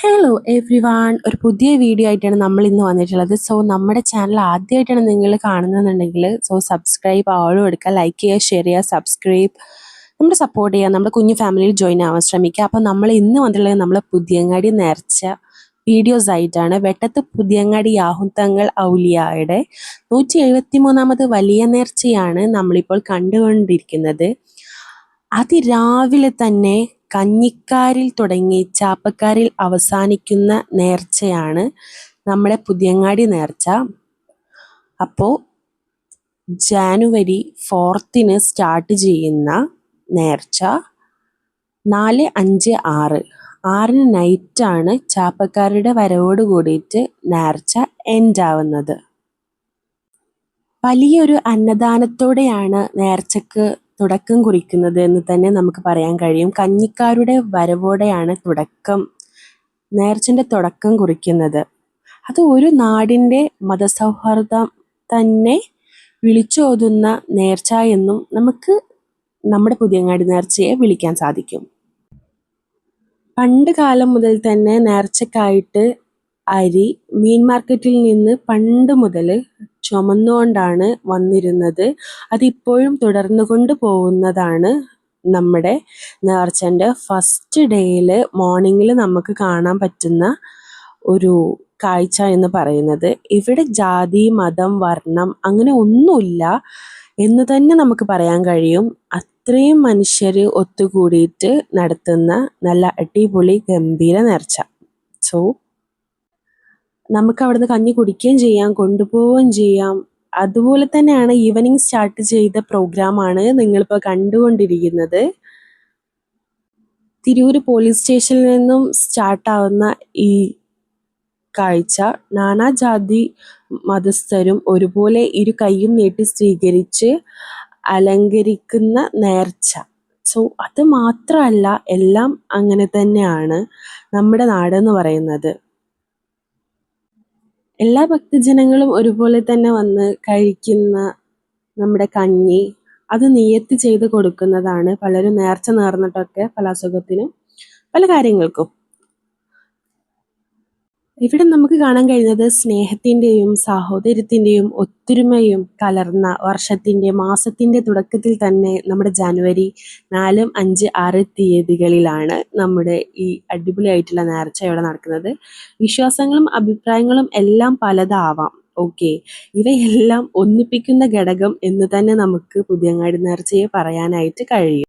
Hello every one, ഒരു പുതിയ video ആയിട്ടാണ് നമ്മൾ ഇന്ന് വന്നിട്ടുള്ളത്. സോ നമ്മുടെ ചാനൽ ആദ്യമായിട്ടാണ് നിങ്ങൾ കാണുന്നതെന്നുണ്ടെങ്കിൽ സബ്സ്ക്രൈബ് ആളും എടുക്കുക, ലൈക്ക് ചെയ്യുക, ഷെയർ ചെയ്യുക, സബ്സ്ക്രൈബ് നമ്മുടെ സപ്പോർട്ട് ചെയ്യുക, നമ്മുടെ കുഞ്ഞു ഫാമിലിയിൽ ജോയിൻ ആവാൻ ശ്രമിക്കുക. അപ്പോൾ നമ്മൾ ഇന്ന് വന്നിട്ടുള്ളത് നമ്മൾ പുതിയങ്ങാടി നേർച്ച വീഡിയോസ് ആയിട്ടാണ്. വെട്ടത്ത് പുതിയങ്ങാടി യാഹുത്തങ്ങൾ ഔലിയായുടെ 173ാമത് വലിയ നേർച്ചയാണ് നമ്മളിപ്പോൾ കണ്ടുകൊണ്ടിരിക്കുന്നത്. അതിരാവിലെ തന്നെ കഞ്ഞിക്കാരിൽ തുടങ്ങി ചാപ്പക്കാരിൽ അവസാനിക്കുന്ന നേർച്ചയാണ് നമ്മുടെ പുതിയങ്ങാടി നേർച്ച. അപ്പോൾ ജാനുവരി 4 സ്റ്റാർട്ട് ചെയ്യുന്ന നേർച്ച 4, 5, 6 നൈറ്റാണ് ചാപ്പക്കാരുടെ വരവോട് കൂടിയിട്ട് നേർച്ച എൻഡ് ആവുന്നത്. വലിയൊരു അന്നദാനത്തോടെയാണ് നേർച്ചക്ക് തുടക്കം കുറിക്കുന്നത് എന്ന് തന്നെ നമുക്ക് പറയാൻ കഴിയും. കഞ്ഞിക്കാരുടെ വരവോടെയാണ് നേർച്ചൻ്റെ തുടക്കം കുറിക്കുന്നത്. അത് ഒരു നാടിൻ്റെ മതസൗഹാർദ്ദം തന്നെ വിളിച്ചോതുന്ന നേർച്ച എന്നും നമുക്ക് നമ്മുടെ പുതിയങ്ങാടി നേർച്ചയെ വിളിക്കാൻ സാധിക്കും. പണ്ട് കാലം മുതൽ തന്നെ നേർച്ചക്കായിട്ട് അരി മീൻ മാർക്കറ്റിൽ നിന്ന് പണ്ട് മുതൽ ചുമന്നുകൊണ്ടാണ് വന്നിരുന്നത്. അതിപ്പോഴും തുടർന്നു കൊണ്ട് പോകുന്നതാണ്. നമ്മുടെ നേർച്ചൻ്റെ ഫസ്റ്റ് ഡേയിൽ മോർണിംഗിൽ നമുക്ക് കാണാൻ പറ്റുന്ന ഒരു കാഴ്ച എന്ന് പറയുന്നത്. ഇവിടെ ജാതി, മതം, വർണ്ണം അങ്ങനെ ഒന്നുമില്ല എന്ന് തന്നെ നമുക്ക് പറയാൻ കഴിയും. അത്രയും മനുഷ്യർ ഒത്തുകൂടിയിട്ട് നടത്തുന്ന നല്ല അടിപൊളി ഗംഭീര നേർച്ച. സോ നമുക്ക് അവിടുന്ന് കഞ്ഞി കുടിക്കുകയും ചെയ്യാം, കൊണ്ടുപോവുകയും ചെയ്യാം. അതുപോലെ തന്നെയാണ് ഈവനിങ് സ്റ്റാർട്ട് ചെയ്ത പ്രോഗ്രാമാണ് നിങ്ങളിപ്പോൾ കണ്ടുകൊണ്ടിരിക്കുന്നത്. തിരൂര് പോലീസ് സ്റ്റേഷനിൽ നിന്നും സ്റ്റാർട്ടാവുന്ന ഈ കാഴ്ച നാനാജാതി മതസ്ഥരും ഒരുപോലെ ഇരു കൈയും നീട്ടി സ്വീകരിച്ച് അലങ്കരിക്കുന്ന നേർച്ച. സോ അത് മാത്രമല്ല, എല്ലാം അങ്ങനെ തന്നെയാണ് നമ്മുടെ നാടെന്ന് പറയുന്നത്. എല്ലാ ഭക്തജനങ്ങളും ഒരുപോലെ തന്നെ വന്ന് കഴിക്കുന്ന നമ്മുടെ കഞ്ഞി അത് നിയത്ത് ചെയ്ത് കൊടുക്കുന്നതാണ്. പലരും നേർച്ച നേർന്നിട്ടൊക്കെ പല അസുഖത്തിനും പല കാര്യങ്ങൾക്കും. ഇവിടെ നമുക്ക് കാണാൻ കഴിയുന്നത് സ്നേഹത്തിൻ്റെയും സാഹോദര്യത്തിൻ്റെയും ഒത്തൊരുമയും കലർന്ന വർഷത്തിൻ്റെ മാസത്തിൻ്റെ തുടക്കത്തിൽ തന്നെ നമ്മുടെ ജാനുവരി 4, 5, 6 തീയതികളിലാണ് നമ്മുടെ ഈ അടിപൊളിയായിട്ടുള്ള നേർച്ച ഇവിടെ നടക്കുന്നത്. വിശ്വാസങ്ങളും അഭിപ്രായങ്ങളും എല്ലാം പലതാവാം. ഓക്കെ, ഇവയെല്ലാം ഒന്നിപ്പിക്കുന്ന ഘടകം എന്ന് തന്നെ നമുക്ക് പുതിയങ്ങാടി നേർച്ചയെ പറയാനായിട്ട് കഴിയും.